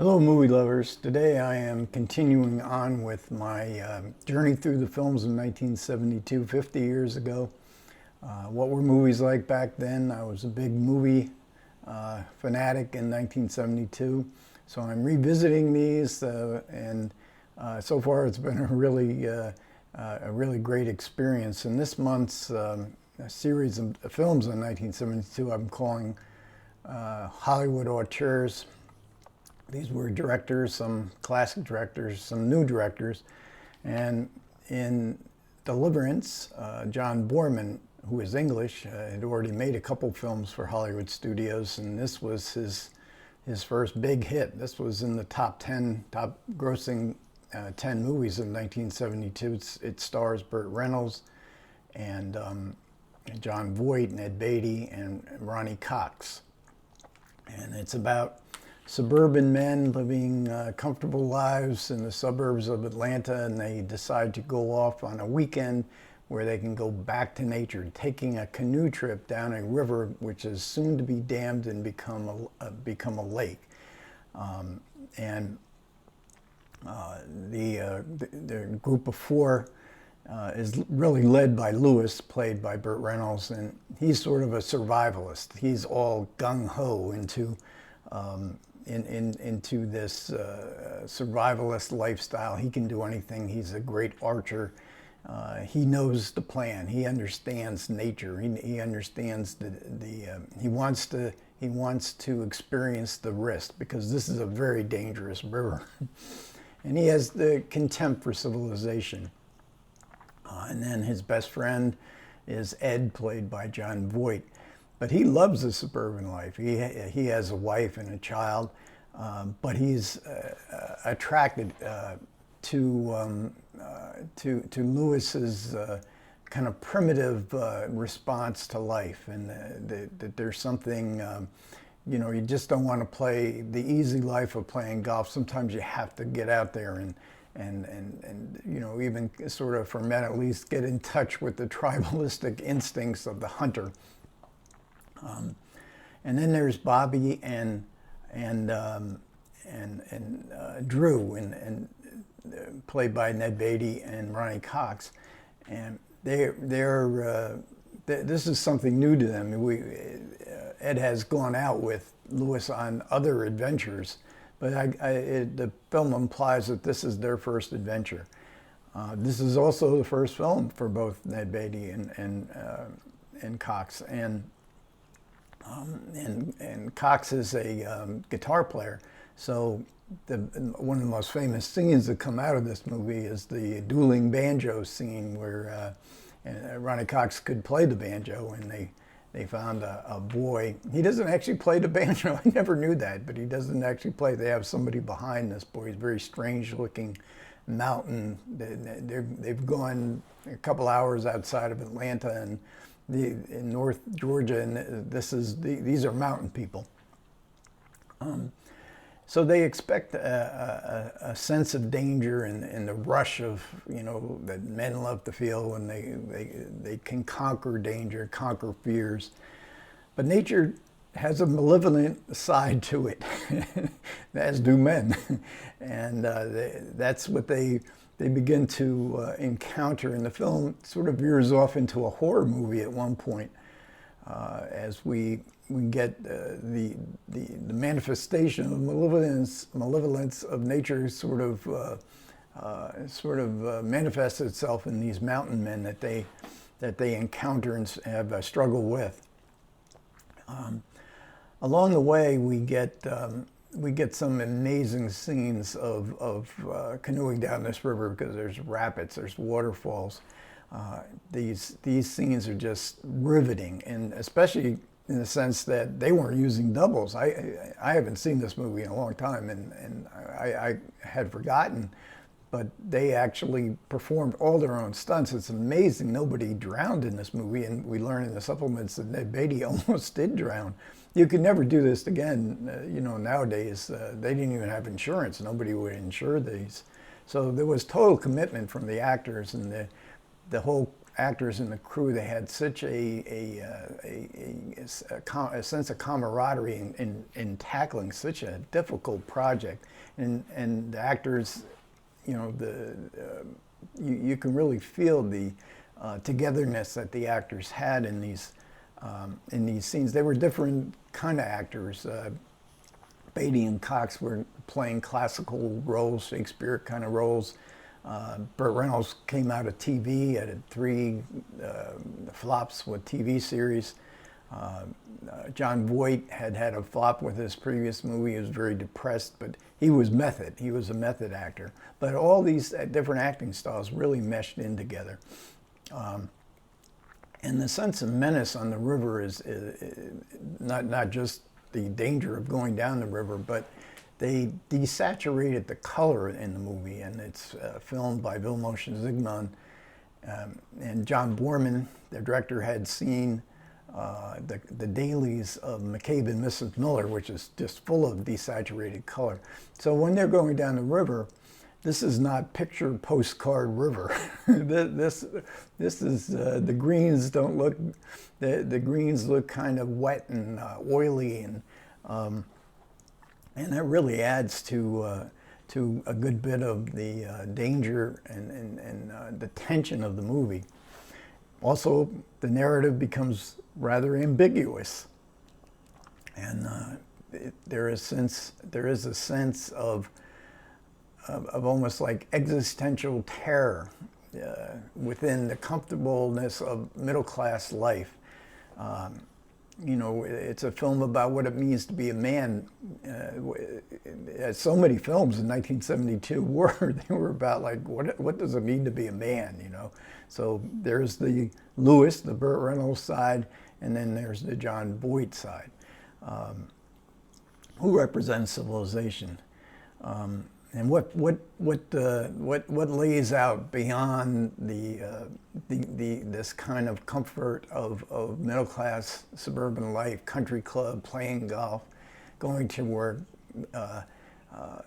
Hello movie lovers. Today I am continuing on with my journey through the films of 1972, 50 years ago. What were movies like back then? I was a big movie fanatic in 1972. So I'm revisiting these and so far it's been a really great experience. In this month's series of films in 1972 I'm calling Hollywood Auteurs. These were directors, some classic directors, some new directors. And in Deliverance, John Boorman, who is English, had already made a couple films for Hollywood studios, and this was his first big hit. This was in the top grossing 10 movies of 1972. It stars Burt Reynolds and Jon Voight, Ned Beatty, and Ronnie Cox. And it's about suburban men living comfortable lives in the suburbs of Atlanta, and they decide to go off on a weekend where they can go back to nature, taking a canoe trip down a river which is soon to be dammed and become a lake. The group of four is really led by Lewis, played by Burt Reynolds, and he's sort of a survivalist. He's all gung-ho into this survivalist lifestyle. He can do anything. He's a great archer. He knows the plan. He understands nature. He understands he wants to experience the risk, because this is a very dangerous river. And he has the contempt for civilization. And then his best friend is Ed, played by Jon Voight. But he loves the suburban life. He has a wife and a child, but he's attracted to Lewis's kind of primitive response to life, and that there's something, you just don't want to play the easy life of playing golf. Sometimes you have to get out there and even sort of, for men at least, get in touch with the tribalistic instincts of the hunter. And then there's Bobby and Drew, and played by Ned Beatty and Ronnie Cox, and this is something new to them. Ed has gone out with Lewis on other adventures, but the film implies that this is their first adventure. This is also the first film for both Ned Beatty and Cox, and Cox is a guitar player. So one of the most famous scenes that come out of this movie is the Dueling Banjo scene, where Ronnie Cox could play the banjo, and they found a boy. He doesn't actually play the banjo. I never knew that, but he doesn't actually play. They have somebody behind this boy. He's a very strange-looking mountain. They've gone a couple hours outside of Atlanta and in North Georgia, and these are mountain people. So they expect a sense of danger and the rush of, that men love to feel, and they can conquer danger, conquer fears. But nature has a malevolent side to it, as do men. And that's what they begin to encounter. And the film sort of veers off into a horror movie at one point, as we get the manifestation of malevolence of nature sort of manifests itself in these mountain men that they encounter and have a struggle with. Along the way, we get some amazing scenes of canoeing down this river, because there's rapids, there's waterfalls. These scenes are just riveting, and especially in the sense that they weren't using doubles. I haven't seen this movie in a long time, and I had forgotten, but they actually performed all their own stunts. It's amazing nobody drowned in this movie, and we learn in the supplements that Ned Beatty almost did drown. You could never do this again. Nowadays, they didn't even have insurance. Nobody would insure these. So there was total commitment from the actors, and the whole actors in the crew, they had such a sense of camaraderie in tackling such a difficult project, and the actors, you know, you can really feel the togetherness that the actors had in these scenes. They were different kind of actors. Beatty and Cox were playing classical roles, Shakespeare kind of roles. Burt Reynolds came out of TV, had 3 flops with TV series. Jon Voight had a flop with his previous movie. He was very depressed, but he was method. He was a method actor. But all these different acting styles really meshed in together. And the sense of menace on the river is not just the danger of going down the river, but they desaturated the color in the movie, and it's filmed by Vilmos Zsigmond. And John Boorman, the director, had seen the dailies of McCabe and Mrs. Miller, which is just full of desaturated color. So when they're going down the river, this is not picture postcard river. this is the greens don't look, the greens look kind of wet and oily, and that really adds to a good bit of the danger and the tension of the movie. Also, the narrative becomes rather ambiguous, and there is a sense of almost like existential terror within the comfortableness of middle-class life. You know, it's a film about what it means to be a man. As so many films in 1972 were, they were about like, what does it mean to be a man, you know? So there's the Lewis, the Burt Reynolds side, and then there's the Jon Voight side, who represents civilization. And what lays out beyond this kind of comfort of middle class suburban life, country club, playing golf, going to work,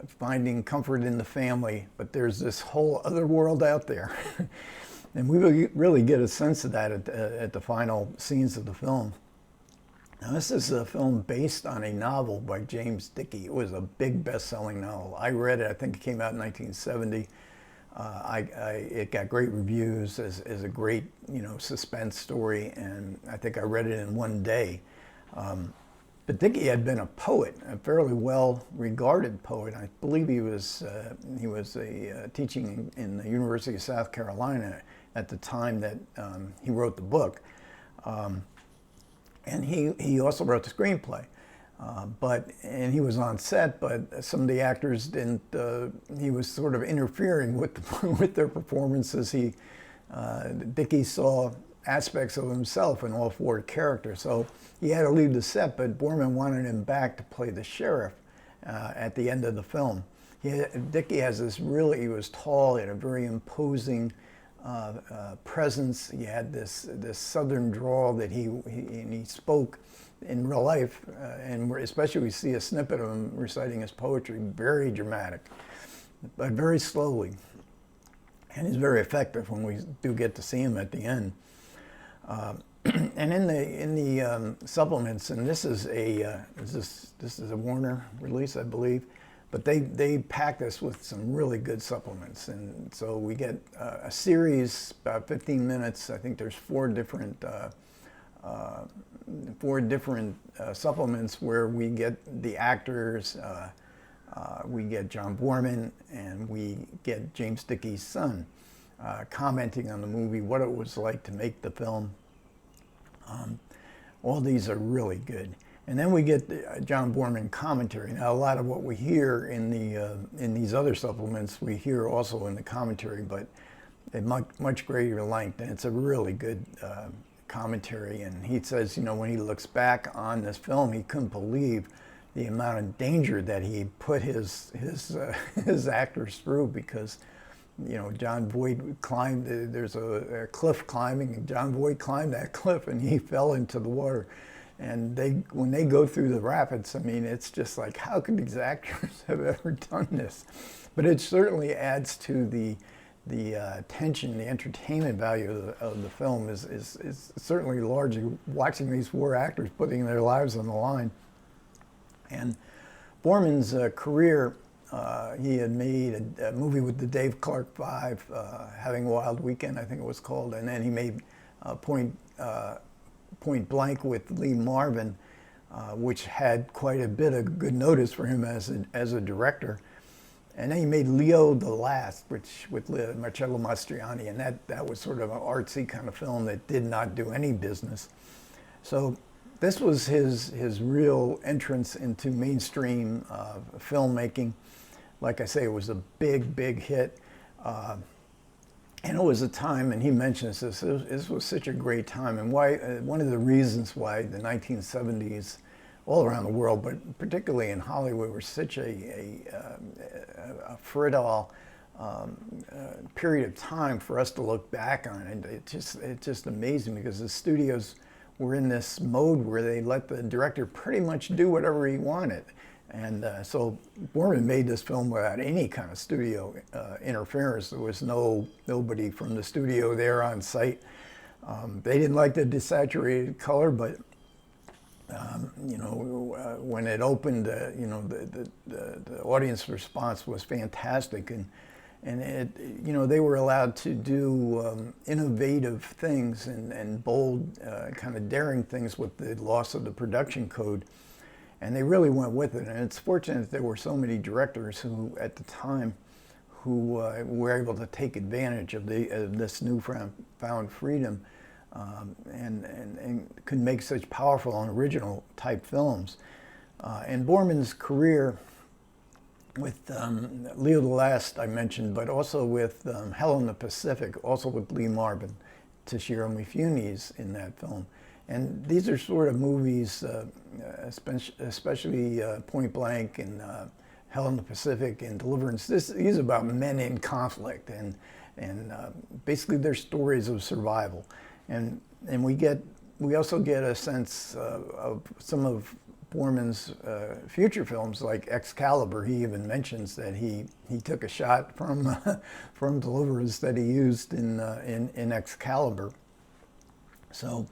finding comfort in the family, but there's this whole other world out there. And we really get a sense of that at the final scenes of the film. Now, this is a film based on a novel by James Dickey. It was a big best-selling novel. I read it. I think it came out in 1970. It got great reviews as a great, you know, suspense story, and I think I read it in one day. But Dickey had been a poet, a fairly well-regarded poet. I believe he was teaching in the University of South Carolina at the time that he wrote the book. And he also wrote the screenplay, and he was on set, but some of the actors didn't. He was sort of interfering with with their performances. Dickey saw aspects of himself in all 4 characters, so he had to leave the set. But Boorman wanted him back to play the sheriff at the end of the film. Dickey has this really. He was tall, he had a very imposing presence. He had this southern drawl that he spoke in real life, and especially we see a snippet of him reciting his poetry, very dramatic, but very slowly, and he's very effective when we do get to see him at the end. And in the supplements, and this is a Warner release, I believe. But they pack this with some really good supplements, and so we get a series about 15 minutes. I think there's 4 different supplements where we get the actors, we get John Boorman, and we get James Dickey's son commenting on the movie, what it was like to make the film. All these are really good. And then we get the John Boorman commentary. Now, a lot of what we hear in these other supplements, we hear also in the commentary, but at much greater length. And it's a really good commentary. And he says, you know, when he looks back on this film, he couldn't believe the amount of danger that he put his actors through, because, you know, Jon Voight climbed. There's a cliff climbing, and Jon Voight climbed that cliff, and he fell into the water. And when they go through the rapids, I mean, it's just like, how could these actors have ever done this? But it certainly adds to the the tension, the entertainment value of the film is certainly large. Watching these four actors putting their lives on the line. And Boorman's career, he had made a movie with the Dave Clark Five, Having a Wild Weekend, I think it was called, and then he made Point Blank with Lee Marvin, which had quite a bit of good notice for him as a director. And then he made Leo the Last, which with Marcello Mastroianni, and that was sort of an artsy kind of film that did not do any business. So this was his real entrance into mainstream filmmaking. Like I say, it was a big hit. And it was a time, and he mentions this was such a great time, and why one of the reasons why the 1970s, all around the world, but particularly in Hollywood, were such a fertile period of time for us to look back on. And it's just amazing, because the studios were in this mode where they let the director pretty much do whatever he wanted. And so Boorman made this film without any kind of studio interference. There was nobody from the studio there on site. They didn't like the desaturated color, but you know, when it opened, you know, the audience response was fantastic, and it, you know, they were allowed to do innovative things and bold, kind of daring things with the loss of the production code, and they really went with it. And it's fortunate that there were so many directors who, at the time, who were able to take advantage of this newfound freedom. And could make such powerful and original type films. And Boorman's career with Leo the Last I mentioned, but also with Hell in the Pacific, also with Lee Marvin, Toshiro Mifune's in that film. And these are sort of movies, especially Point Blank and Hell in the Pacific and Deliverance. These are about men in conflict, and basically they're stories of survival. And we also get a sense of some of Boorman's future films, like Excalibur. He even mentions that he took a shot from from Deliverance that he used in Excalibur. So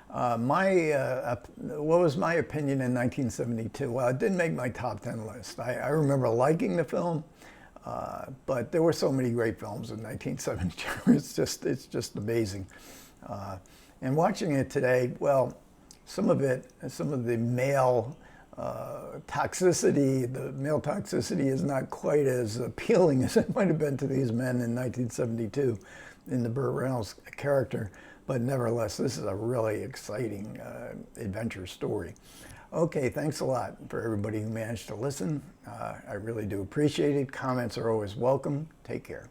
what was my opinion in 1972? Well, it didn't make my top 10 list. I remember liking the film, but there were so many great films in 1972. It's just amazing. And watching it today, well, some of the male toxicity, is not quite as appealing as it might have been to these men in 1972 in the Burt Reynolds character. But nevertheless, this is a really exciting adventure story. Okay, thanks a lot for everybody who managed to listen. I really do appreciate it. Comments are always welcome. Take care.